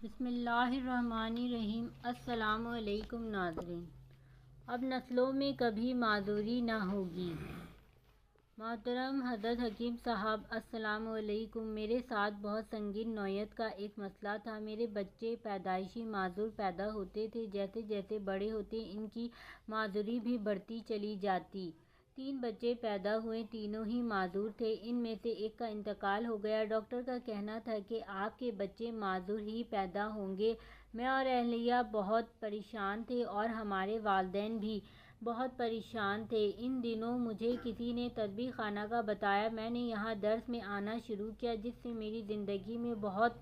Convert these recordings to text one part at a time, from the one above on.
بسم اللہ الرحمن الرحیم۔ السلام علیکم ناظرین۔ اب نسلوں میں کبھی معذوری نہ ہوگی۔ محترم حضرت حکیم صاحب السلام علیکم۔ میرے ساتھ بہت سنگین نوعیت کا ایک مسئلہ تھا۔ میرے بچے پیدائشی معذور پیدا ہوتے تھے، جیسے جیسے بڑے ہوتے ان کی معذوری بھی بڑھتی چلی جاتی۔ 3 بچے پیدا ہوئے، تینوں ہی معذور تھے۔ ان میں سے ایک کا انتقال ہو گیا۔ ڈاکٹر کا کہنا تھا کہ آپ کے بچے معذور ہی پیدا ہوں گے۔ میں اور اہلیہ بہت پریشان تھے اور ہمارے والدین بھی بہت پریشان تھے۔ ان دنوں مجھے کسی نے تسبیح خانہ کا بتایا۔ میں نے یہاں درس میں آنا شروع کیا، جس سے میری زندگی میں بہت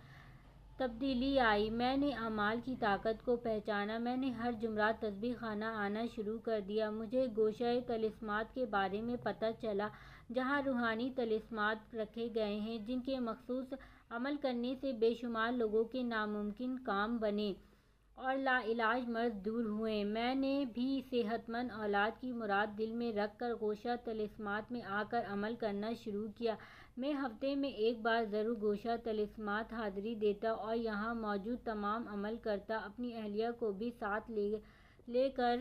تبدیلی آئی۔ میں نے اعمال کی طاقت کو پہچانا۔ میں نے ہر جمعرات تسبیح خانہ آنا شروع کر دیا۔ مجھے گوشہ طلسمات کے بارے میں پتہ چلا، جہاں روحانی طلسمات رکھے گئے ہیں، جن کے مخصوص عمل کرنے سے بے شمار لوگوں کے ناممکن کام بنے اور لاعلاج مرض دور ہوئے۔ میں نے بھی صحت مند اولاد کی مراد دل میں رکھ کر گوشہ طلسمات میں آ کر عمل کرنا شروع کیا۔ میں ہفتے میں ایک بار ضرور گوشہ طلسمات حاضری دیتا اور یہاں موجود تمام عمل کرتا۔ اپنی اہلیہ کو بھی ساتھ لے کر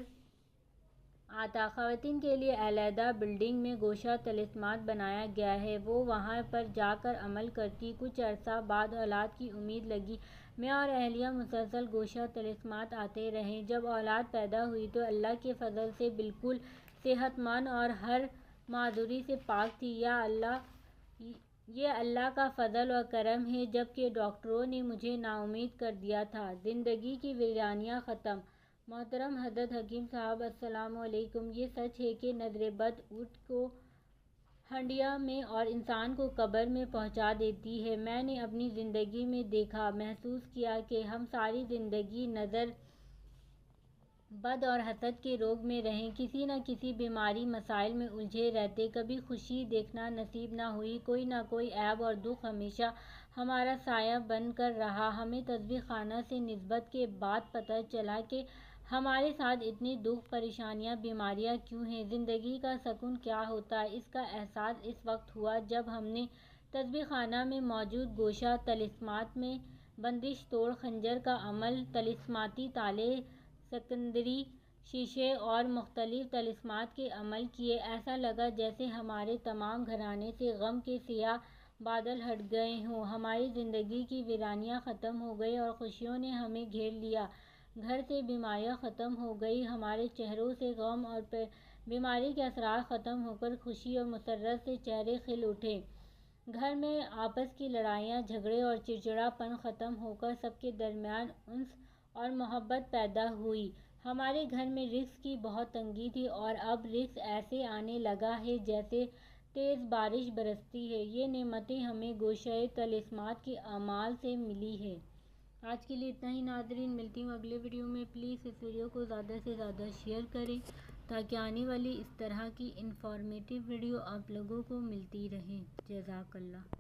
آتا۔ خواتین کے لیے علیحدہ بلڈنگ میں گوشہ طلسمات بنایا گیا ہے، وہ وہاں پر جا کر عمل کرتی۔ کچھ عرصہ بعد اولاد کی امید لگی۔ میں اور اہلیہ مسلسل گوشہ طلسمات آتے رہے۔ جب اولاد پیدا ہوئی تو اللہ کے فضل سے بالکل صحت مند اور ہر معذوری سے پاک تھی۔ یہ اللہ کا فضل و کرم ہے، جبکہ ڈاکٹروں نے مجھے ناامید کر دیا تھا۔ زندگی کی ویرانیاں ختم۔ محترم حضرت حکیم صاحب السلام علیکم۔ یہ سچ ہے کہ نظر بد اونٹ کو ہنڈیا میں اور انسان کو قبر میں پہنچا دیتی ہے۔ میں نے اپنی زندگی میں دیکھا، محسوس کیا کہ ہم ساری زندگی نظر بد اور حسد کے روگ میں رہے، کسی نہ کسی بیماری مسائل میں الجھے رہتے، کبھی خوشی دیکھنا نصیب نہ ہوئی، کوئی نہ کوئی عیب اور دکھ ہمیشہ ہمارا سایہ بن کر رہا۔ ہمیں تسبیح خانہ سے نسبت کے بعد پتہ چلا کہ ہمارے ساتھ اتنے دکھ، پریشانیاں، بیماریاں کیوں ہیں، زندگی کا سکون کیا ہوتا ہے۔ اس کا احساس اس وقت ہوا جب ہم نے تسبیح خانہ میں موجود گوشہ طلسمات میں بندش توڑ خنجر کا عمل، طلسماتی تالے، سکندری، شیشے اور مختلف طلسمات کے عمل کیے۔ ایسا لگا جیسے ہمارے تمام گھرانے سے غم کے سیاہ بادل ہٹ گئے ہوں۔ ہماری زندگی کی ویرانیاں ختم ہو گئیں اور خوشیوں نے ہمیں گھیر لیا۔ گھر سے بیماریاں ختم ہو گئیں، ہمارے چہروں سے غم اور بیماری کے اثرات ختم ہو کر خوشی اور مسرت سے چہرے کھل اٹھے۔ گھر میں آپس کی لڑائیاں، جھگڑے اور چڑچڑا پن ختم ہو کر سب کے درمیان انس اور محبت پیدا ہوئی۔ ہمارے گھر میں رزق کی بہت تنگی تھی اور اب رزق ایسے آنے لگا ہے جیسے تیز بارش برستی ہے۔ یہ نعمتیں ہمیں گوشہ طلسمات کے اعمال سے ملی ہیں۔ آج کے لیے اتنا ہی ناظرین، ملتی ہوں اگلے ویڈیو میں۔ پلیز اس ویڈیو کو زیادہ سے زیادہ شیئر کریں تاکہ آنے والی اس طرح کی انفارمیٹیو ویڈیو آپ لوگوں کو ملتی رہیں۔ جزاک اللہ۔